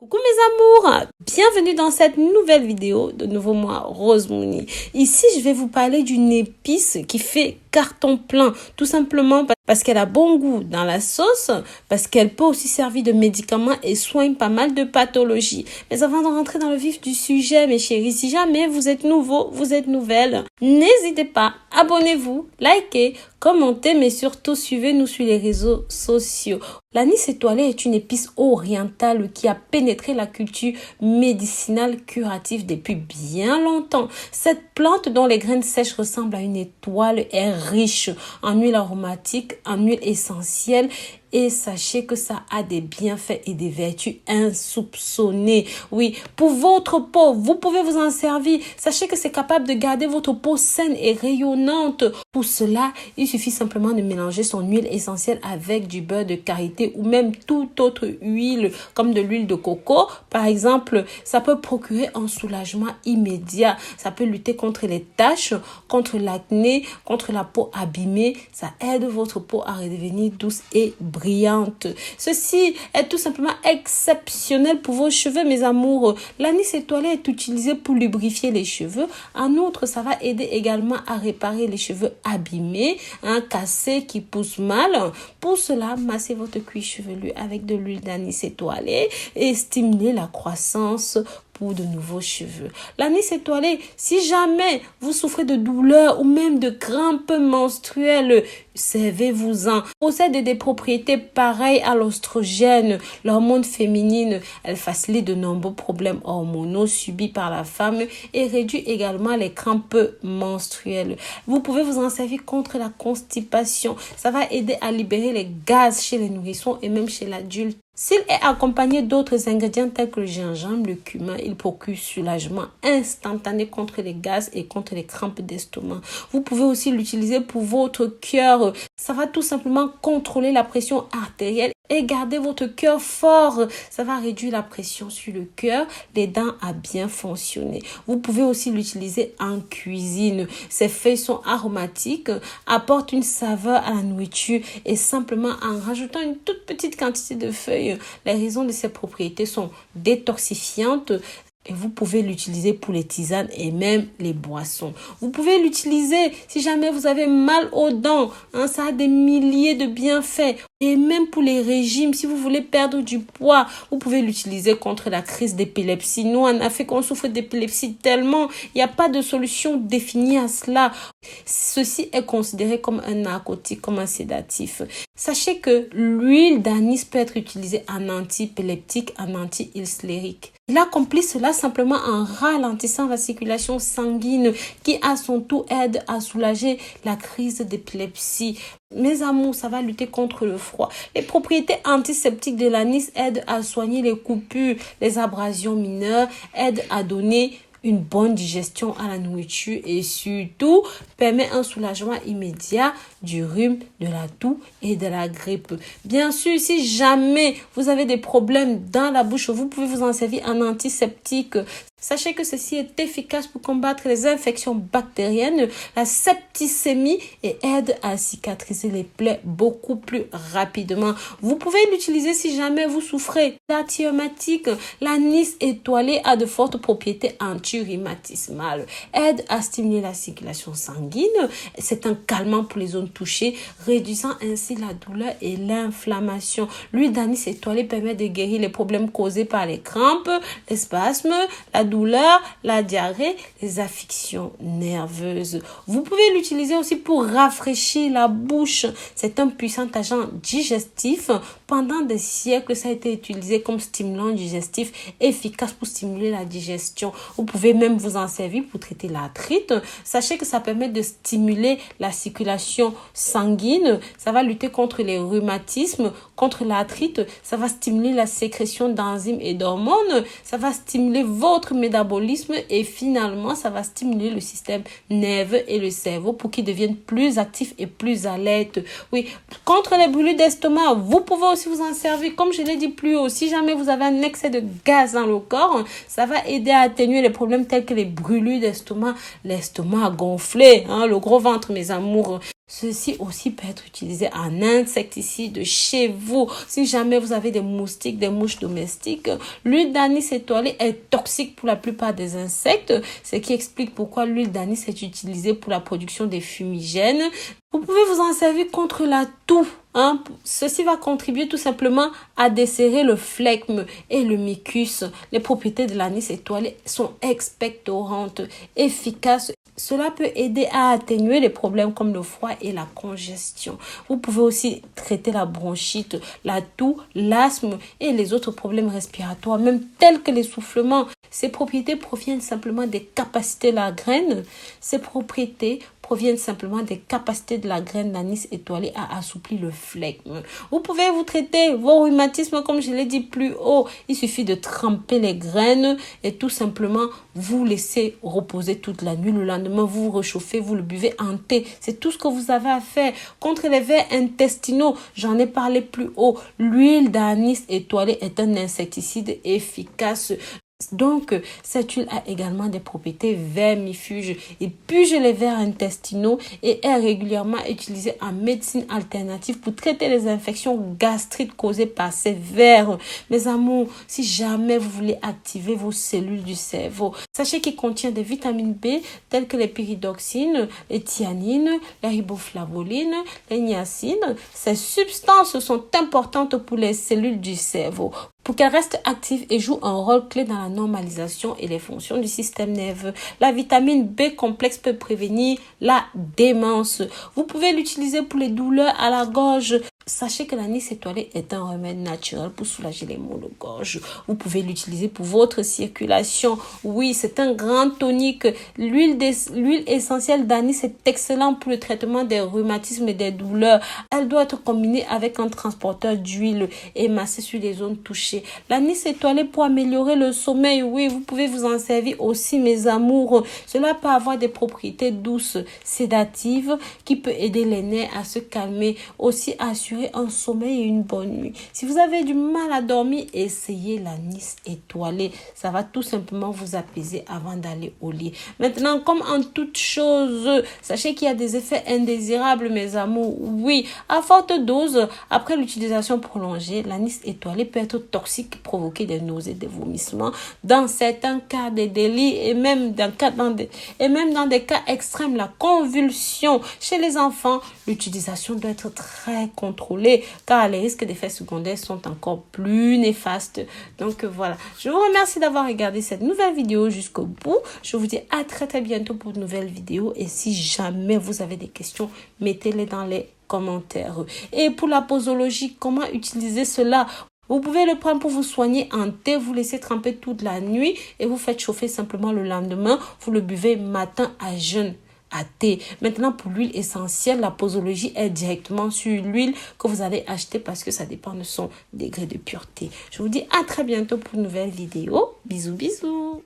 Coucou mes amours, bienvenue dans cette nouvelle vidéo. De nouveau moi, Rose Mouni. Ici, je vais vous parler d'une épice qui fait carton plein, tout simplement parce qu'elle a bon goût dans la sauce, parce qu'elle peut aussi servir de médicament et soigne pas mal de pathologies. Mais avant de rentrer dans le vif du sujet, mes chéris, si jamais vous êtes nouveau, vous êtes nouvelle, n'hésitez pas, abonnez-vous, likez, commentez, mais surtout suivez-nous sur les réseaux sociaux. L'anis étoilé est une épice orientale qui a pénétré la culture médicinale curative depuis bien longtemps. Cette plante dont les graines sèches ressemblent à une étoile est riche en huile aromatique, en huile essentielle. Et sachez que ça a des bienfaits et des vertus insoupçonnées. Oui, pour votre peau, vous pouvez vous en servir. Sachez que c'est capable de garder votre peau saine et rayonnante. Pour cela, il suffit simplement de mélanger son huile essentielle avec du beurre de karité ou même toute autre huile, comme de l'huile de coco. Par exemple, ça peut procurer un soulagement immédiat. Ça peut lutter contre les taches, contre l'acné, contre la peau abîmée. Ça aide votre peau à redevenir douce et brillante. Ceci est tout simplement exceptionnel pour vos cheveux, mes amours. L'anis étoilé est utilisé pour lubrifier les cheveux. En outre, ça va aider également à réparer les cheveux abîmés, cassés, qui poussent mal. Pour cela, massez votre cuir chevelu avec de l'huile d'anis étoilé et stimulez la croissance pour de nouveaux cheveux. L'anis étoilé, si jamais vous souffrez de douleurs ou même de crampes menstruelles, servez-vous-en. Possède des propriétés pareilles à l'oestrogène, l'hormone féminine. Elle facilite de nombreux problèmes hormonaux subis par la femme et réduit également les crampes menstruelles. Vous pouvez vous en servir contre la constipation. Ça va aider à libérer les gaz chez les nourrissons et même chez l'adulte. S'il est accompagné d'autres ingrédients tels que le gingembre, le cumin, il procure soulagement instantané contre les gaz et contre les crampes d'estomac. Vous pouvez aussi l'utiliser pour votre cœur. Ça va tout simplement contrôler la pression artérielle et garder votre cœur fort. Ça va réduire la pression sur le cœur, l'aidant à bien fonctionner. Vous pouvez aussi l'utiliser en cuisine. Ses feuilles sont aromatiques, apportent une saveur à la nourriture et simplement en rajoutant une toute petite quantité de feuilles, les raisons de ses propriétés sont détoxifiantes. Et vous pouvez l'utiliser pour les tisanes et même les boissons. Vous pouvez l'utiliser si jamais vous avez mal aux dents. Ça a des milliers de bienfaits. Et même pour les régimes, si vous voulez perdre du poids, vous pouvez l'utiliser contre la crise d'épilepsie. Nous, en Afrique, on souffre d'épilepsie tellement. Il n'y a pas de solution définie à cela. Ceci est considéré comme un narcotique, comme un sédatif. Sachez que l'huile d'anis peut être utilisée en anti-épileptique, en anti-ulcérique. Il accomplit cela simplement en ralentissant la circulation sanguine qui à son tour aide à soulager la crise d'épilepsie. Mes amours, ça va lutter contre le froid. Les propriétés antiseptiques de l'anis aident à soigner les coupures, les abrasions mineures, aident à donner une bonne digestion à la nourriture et surtout permet un soulagement immédiat du rhume, de la toux et de la grippe. Bien sûr, si jamais vous avez des problèmes dans la bouche, vous pouvez vous en servir en antiseptique. Sachez que ceci est efficace pour combattre les infections bactériennes, la septicémie et aide à cicatriser les plaies beaucoup plus rapidement. Vous pouvez l'utiliser si jamais vous souffrez d'arthrite rhumatique. L'anis étoilé a de fortes propriétés anti-rhumatismales, aide à stimuler la circulation sanguine. C'est un calmant pour les zones touchées, réduisant ainsi la douleur et l'inflammation. L'huile d'anis étoilé permet de guérir les problèmes causés par les crampes, les spasmes, la douleur, la diarrhée, les affections nerveuses. Vous pouvez l'utiliser aussi pour rafraîchir la bouche. C'est un puissant agent digestif. Pendant des siècles, ça a été utilisé comme stimulant digestif efficace pour stimuler la digestion. Vous pouvez même vous en servir pour traiter l'arthrite. Sachez que ça permet de stimuler la circulation sanguine. Ça va lutter contre les rhumatismes, contre l'arthrite. Ça va stimuler la sécrétion d'enzymes et d'hormones. Ça va stimuler votre métabolisme et finalement, ça va stimuler le système nerveux et le cerveau pour qu'ils deviennent plus actifs et plus alertes. Oui, contre les brûlures d'estomac, vous pouvez aussi vous en servir. Comme je l'ai dit plus haut, si jamais vous avez un excès de gaz dans le corps, ça va aider à atténuer les problèmes tels que les brûlures d'estomac, l'estomac gonflé, le gros ventre, mes amours. Ceci aussi peut être utilisé en insecticide chez vous. Si jamais vous avez des moustiques, des mouches domestiques, l'huile d'anis étoilée est toxique pour la plupart des insectes, ce qui explique pourquoi l'huile d'anis est utilisée pour la production des fumigènes. Vous pouvez vous en servir contre la toux. Ceci va contribuer tout simplement à desserrer le phlegme et le mucus. Les propriétés de l'anis étoilé sont expectorantes, efficaces. Cela peut aider à atténuer les problèmes comme le froid et la congestion. Vous pouvez aussi traiter la bronchite, la toux, l'asthme et les autres problèmes respiratoires, même tels que l'essoufflement. Ces propriétés proviennent simplement des capacités de la graine. Ces propriétés proviennent simplement des capacités de la graine d'anis étoilée à assouplir le phlegme. Vous pouvez vous traiter vos rhumatismes comme je l'ai dit plus haut. Il suffit de tremper les graines et tout simplement vous laisser reposer toute la nuit. Le lendemain, vous réchauffez, vous le buvez en thé. C'est tout ce que vous avez à faire. Contre les vers intestinaux, j'en ai parlé plus haut. L'huile d'anis étoilée est un insecticide efficace. Donc, cette huile a également des propriétés vermifuges. Il purge les vers intestinaux et est régulièrement utilisée en médecine alternative pour traiter les infections gastriques causées par ces vers. Mes amours, si jamais vous voulez activer vos cellules du cerveau, sachez qu'il contient des vitamines B telles que les pyridoxines, les thianines, les riboflavulines, les niacines. Ces substances sont importantes pour les cellules du cerveau, pour qu'elles restent actives et jouent un rôle clé dans la normalisation et les fonctions du système nerveux. La vitamine B complexe peut prévenir la démence. Vous pouvez l'utiliser pour les douleurs à la gorge. Sachez que l'anis étoilé est un remède naturel pour soulager les maux de gorge. Vous pouvez l'utiliser pour votre circulation. Oui, c'est un grand tonique. L'huile essentielle d'anis est excellente pour le traitement des rhumatismes et des douleurs. Elle doit être combinée avec un transporteur d'huile et massée sur les zones touchées. L'anis étoilé pour améliorer le sommeil. Oui, vous pouvez vous en servir aussi, mes amours. Cela peut avoir des propriétés douces, sédatives, qui peut aider les nerfs à se calmer, aussi assurer un sommeil et une bonne nuit. Si vous avez du mal à dormir, essayez l'anis étoilé. Ça va tout simplement vous apaiser avant d'aller au lit. Maintenant, comme en toute chose, sachez qu'il y a des effets indésirables, mes amours. Oui, à forte dose, après l'utilisation prolongée, l'anis étoilé peut être toxique, provoquer des nausées, des vomissements, dans certains cas des délits et même dans des cas extrêmes, la convulsion. Chez les enfants, l'utilisation doit être très contrôlée car les risques d'effets secondaires sont encore plus néfastes. Donc voilà, je vous remercie d'avoir regardé cette nouvelle vidéo jusqu'au bout. Je vous dis à très bientôt pour une nouvelle vidéo et si jamais vous avez des questions, mettez-les dans les commentaires. Et pour la posologie, comment utiliser cela? Vous pouvez le prendre pour vous soigner en thé, vous laissez tremper toute la nuit et vous faites chauffer simplement le lendemain. Vous le buvez matin à jeun. À thé. Maintenant, pour l'huile essentielle, la posologie est directement sur l'huile que vous allez acheter parce que ça dépend de son degré de pureté. Je vous dis à très bientôt pour une nouvelle vidéo. Bisous, bisous.